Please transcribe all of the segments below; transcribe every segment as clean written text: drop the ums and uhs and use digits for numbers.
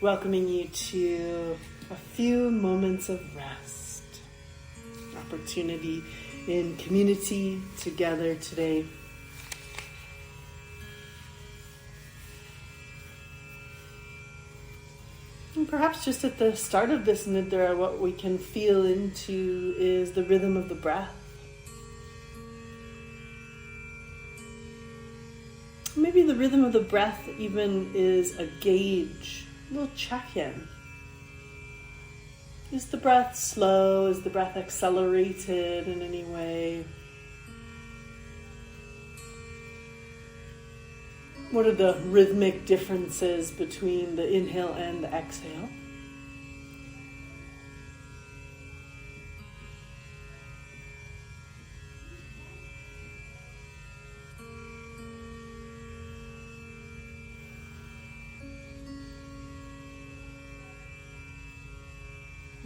welcoming you to a few moments of rest, opportunity in community together today. And perhaps just at the start of this Nidra, what we can feel into is the rhythm of the breath. Maybe the rhythm of the breath even is a gauge, a little check-in. Is the breath slow? Is the breath accelerated in any way? What are the rhythmic differences between the inhale and the exhale?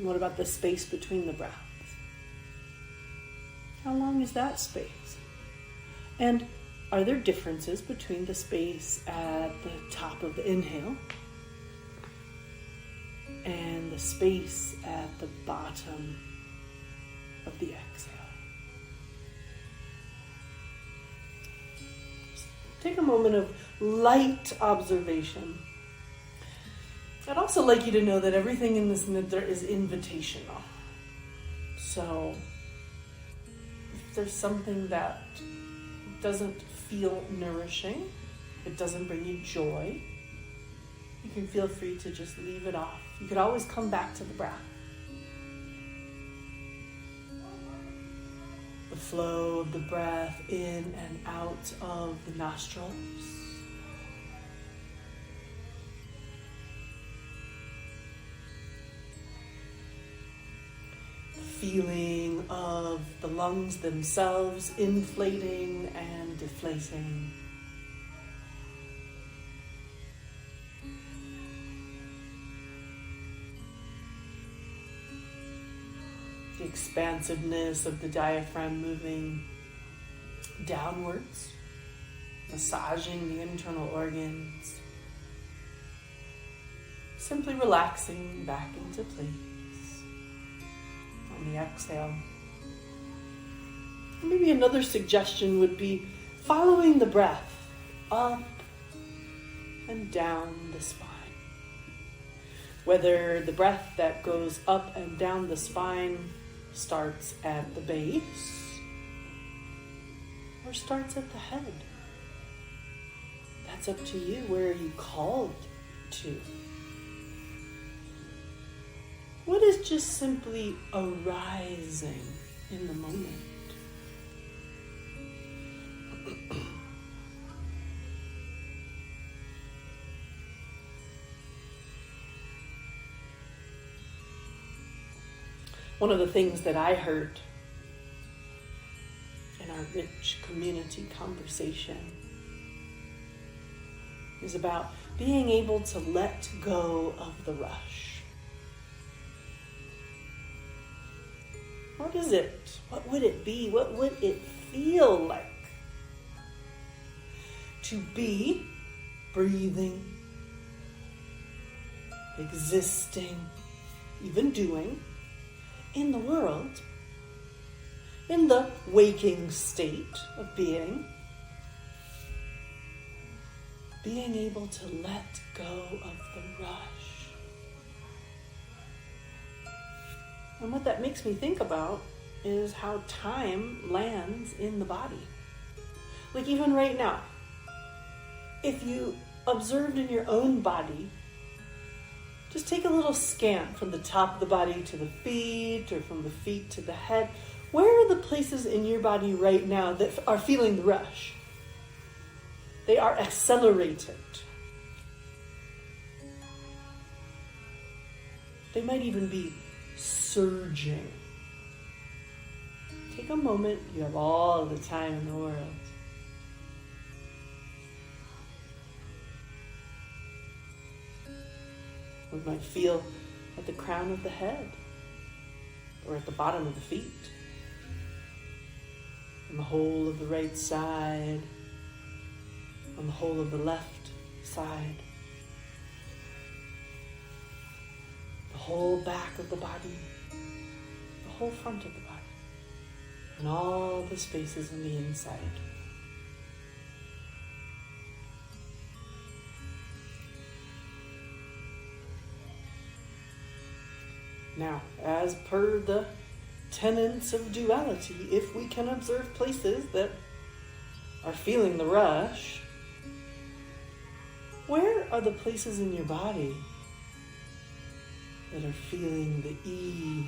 What about the space between the breaths? How long is that space? And are there differences between the space at the top of the inhale and the space at the bottom of the exhale? Take a moment of light observation. I'd also like you to know that everything in this Nidra is invitational. So if there's something that doesn't feel nourishing, it doesn't bring you joy, you can feel free to just leave it off. You could always come back to the breath. The flow of the breath in and out of the nostrils. Feeling of the lungs themselves inflating and deflating. The expansiveness of the diaphragm moving downwards, massaging the internal organs, simply relaxing back into place. On the exhale. Maybe another suggestion would be following the breath up and down the spine. Whether the breath that goes up and down the spine starts at the base or starts at the head. That's up to you. Where are you called to? What is just simply arising in the moment? One of the things that I heard in our rich community conversation is about being able to let go of the rush. What is it? What would it be? What would it feel like to be breathing, existing, even doing in the world, in the waking state of being able to let go of the rush? And what that makes me think about is how time lands in the body. Like even right now, if you observed in your own body, just take a little scan from the top of the body to the feet or from the feet to the head. Where are the places in your body right now that are feeling the rush? They are accelerated. They might even be surging. Take a moment, you have all the time in the world. We might feel at the crown of the head or at the bottom of the feet, on the whole of the right side, on the whole of the left side. whole back of the body, the whole front of the body, and all the spaces on the inside. Now, as per the tenets of duality, if we can observe places that are feeling the rush, where are the places in your body that are feeling the ease,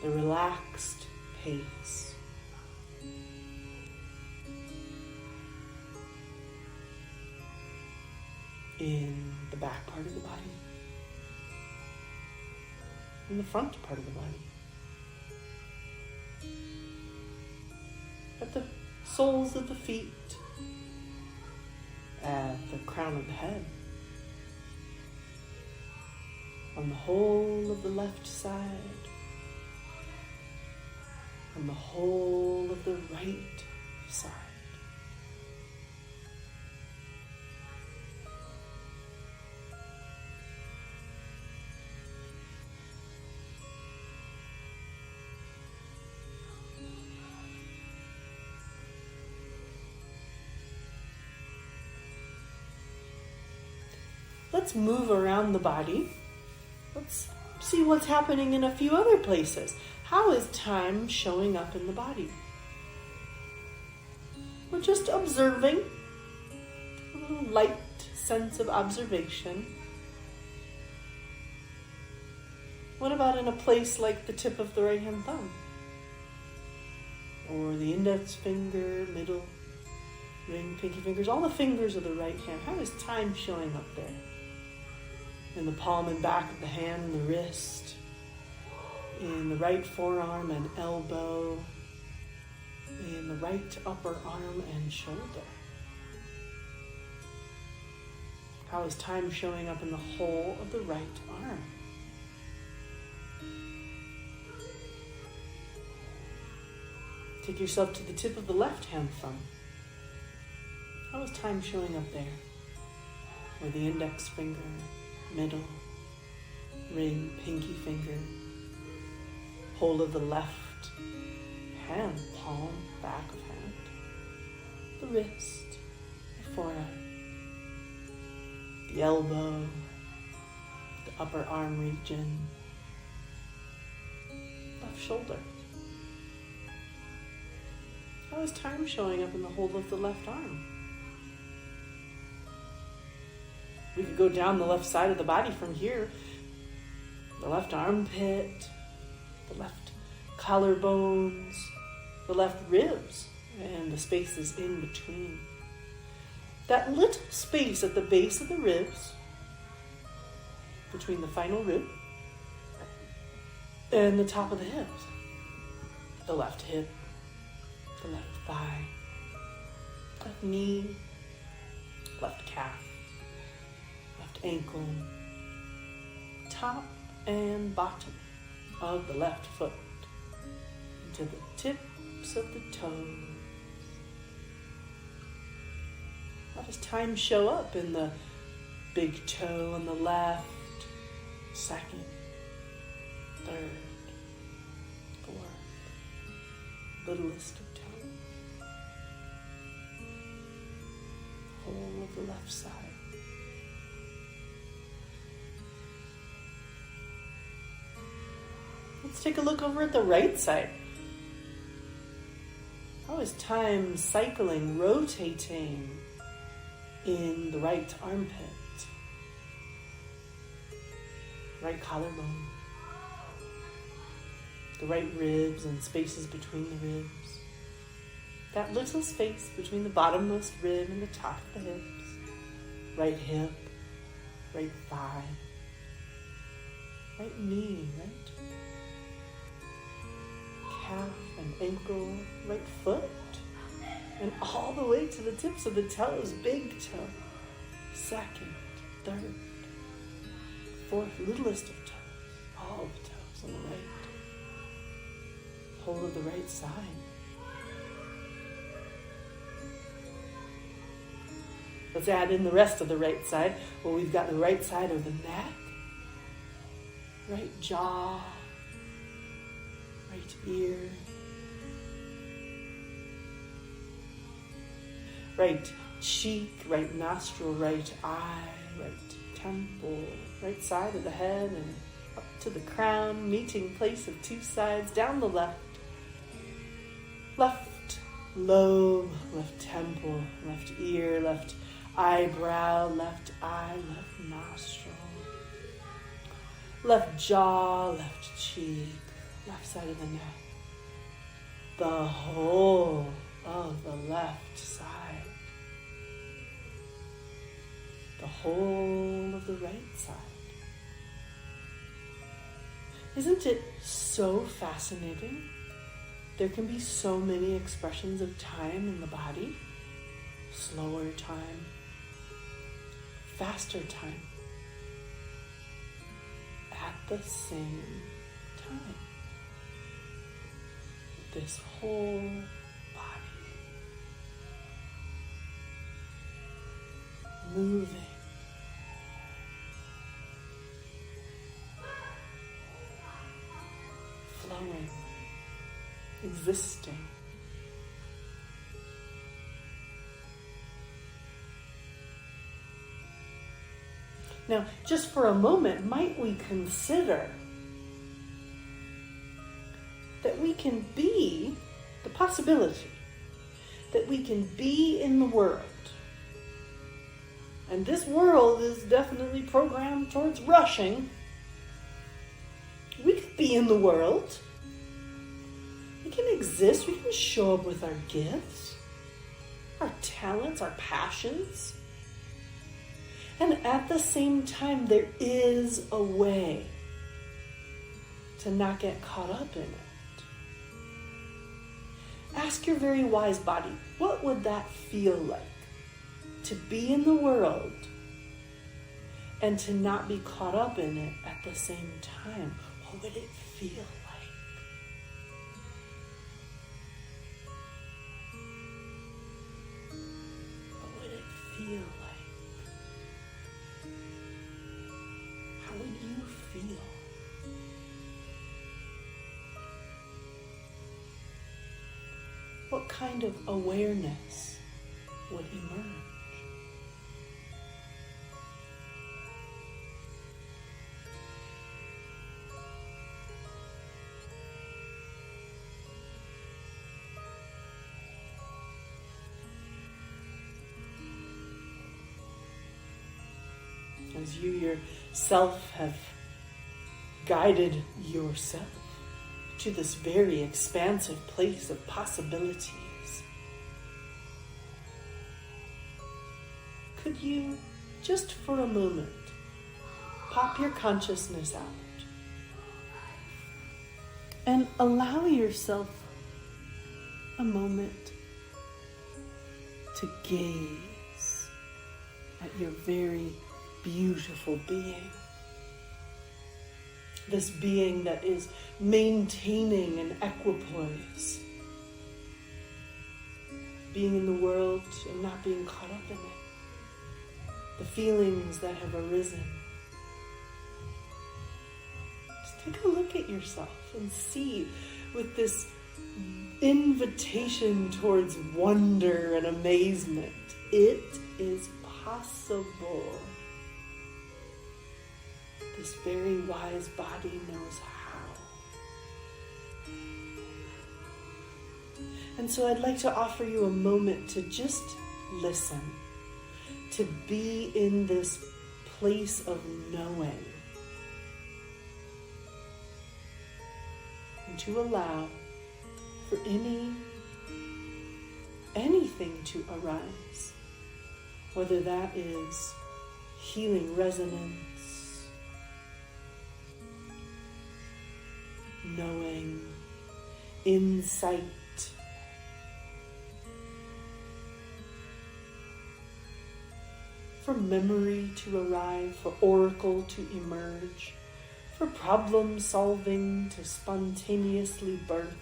the relaxed pace? In the back part of the body, in the front part of the body, at the soles of the feet, at the crown of the head, on the whole of the left side, on the whole of the right side. Let's move around the body. Let's see what's happening in a few other places. How is time showing up in the body? We're just observing, a little light sense of observation. What about in a place like the tip of the right hand thumb? Or the index finger, middle, ring, pinky fingers, all the fingers of the right hand. How is time showing up there? In the palm and back of the hand and the wrist, in the right forearm and elbow, in the right upper arm and shoulder. How is time showing up in the whole of the right arm? Take yourself to the tip of the left hand thumb. How is time showing up there? Or the index finger, middle, ring, pinky finger, whole of the left hand, palm, back of hand, the wrist, the forearm, the elbow, the upper arm region, left shoulder. How is time showing up in the whole of the left arm? We could go down the left side of the body from here. The left armpit, the left collarbones, the left ribs, and the spaces in between. That little space at the base of the ribs, between the final rib and the top of the hips. The left hip, the left thigh, left knee, left calf, ankle, top and bottom of the left foot, to the tips of the toes. How does time show up in the big toe on the left, second, third, fourth, littlest of toes, whole of the left side? Let's take a look over at the right side. How is time cycling, rotating in the right armpit, right collarbone, the right ribs and spaces between the ribs, that little space between the bottommost rib and the top of the hips, right hip, right thigh, right knee, right calf and ankle, right foot, and all the way to the tips of the toes, big toe, second, third, fourth, littlest of toes, all the toes on the right, whole of the right side. Let's add in the rest of the right side. Well, we've got the right side of the neck, right jaw, right ear, right cheek, right nostril, right eye, right temple, right side of the head, and up to the crown, meeting place of two sides, down the left lobe, left temple, left ear, left eyebrow, left eye, left nostril, left jaw, left cheek, left side of the neck, the whole of the left side, the whole of the right side. Isn't it so fascinating? There can be so many expressions of time in the body. Slower time, faster time, at the same time. This whole body moving, flowing, existing. Now, just for a moment, might we consider that we can be, the possibility that we can be in the world. And this world is definitely programmed towards rushing. We could be in the world. We can exist. We can show up with our gifts, our talents, our passions. And at the same time, there is a way to not get caught up in it. Ask your very wise body, what would that feel like? To be in the world and to not be caught up in it at the same time. What would it feel like? What would it feel like? How would you feel? What kind of awareness would emerge? As you yourself have guided yourself to this very expansive place of possibilities, could you, just for a moment, pop your consciousness out and allow yourself a moment to gaze at your very beautiful being. This being that is maintaining an equipoise. Being in the world and not being caught up in it. The feelings that have arisen. Just take a look at yourself and see, with this invitation towards wonder and amazement, it is possible. This very wise body knows how. And so I'd like to offer you a moment to just listen, to be in this place of knowing, and to allow for anything to arise, whether that is healing resonance, knowing, insight, for memory to arrive, for oracle to emerge, for problem solving to spontaneously birth,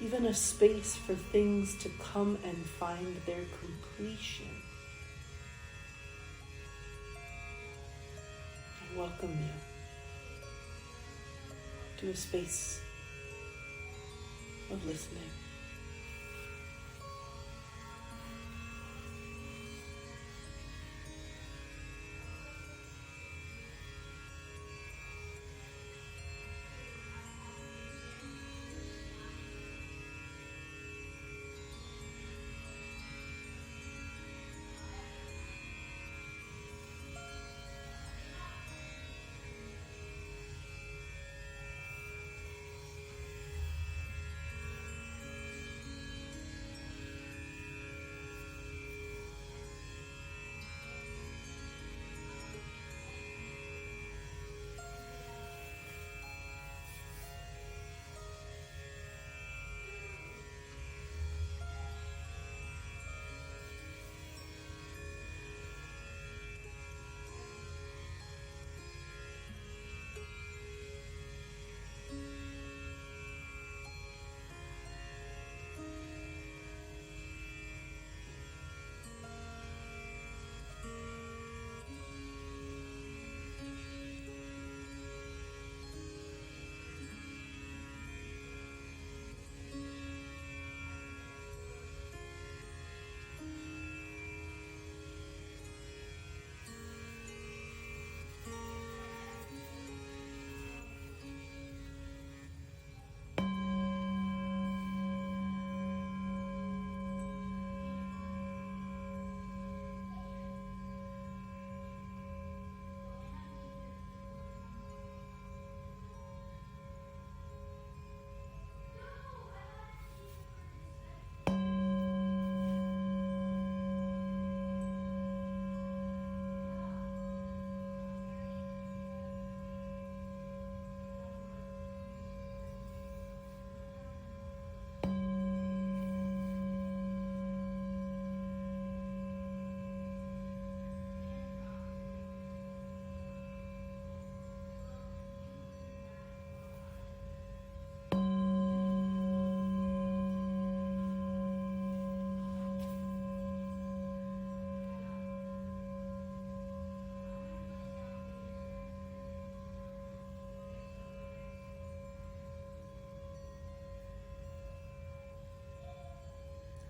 even a space for things to come and find their completion. welcome you to a space of listening.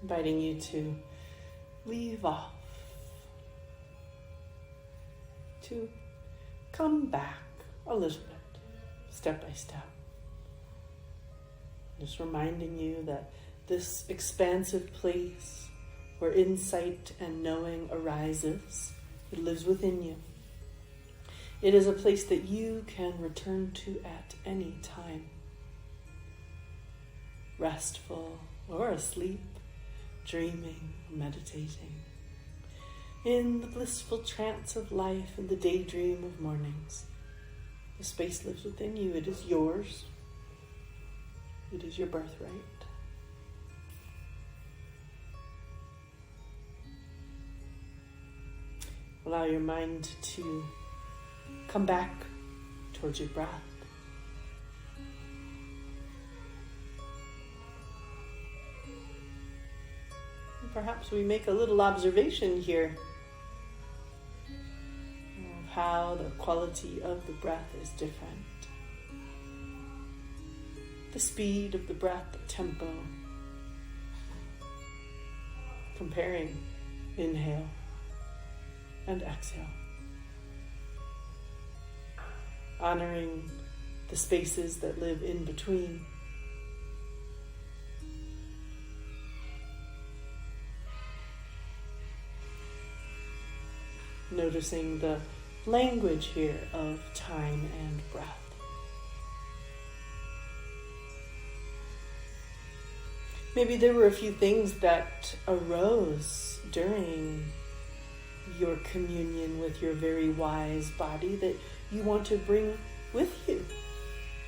Inviting you to leave off, to come back a little bit, step by step. Just reminding you that this expansive place where insight and knowing arises, it lives within you. It is a place that you can return to at any time, restful or asleep, dreaming, meditating, in the blissful trance of life and the daydream of mornings. The space lives within you. It is yours. It is your birthright. Allow your mind to come back towards your breath. Perhaps we make a little observation here of how the quality of the breath is different. The speed of the breath, the tempo. Comparing inhale and exhale. Honoring the spaces that live in between. Noticing the language here of time and breath. Maybe there were a few things that arose during your communion with your very wise body that you want to bring with you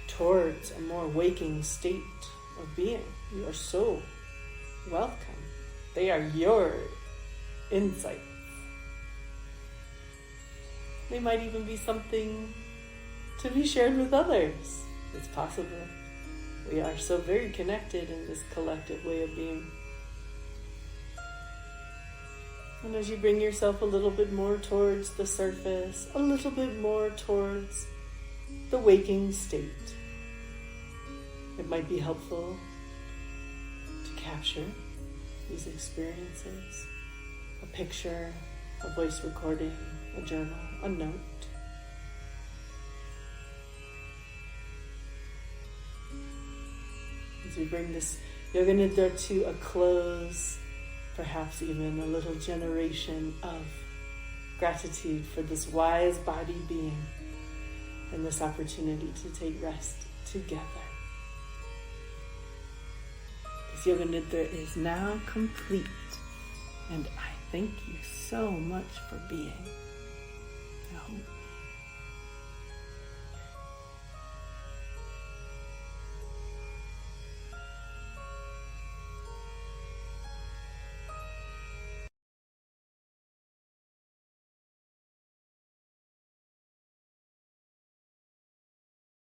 towards a more waking state of being. You are so welcome. They are your insights. They might even be something to be shared with others. It's possible. We are so very connected in this collective way of being. And as you bring yourself a little bit more towards the surface, a little bit more towards the waking state, it might be helpful to capture these experiences, a picture, a voice recording, a journal, a note. As we bring this Yoga Nidra to a close, perhaps even a little generation of gratitude for this wise body being and this opportunity to take rest together. This Yoga Nidra is now complete, and I thank you so much for being. I hope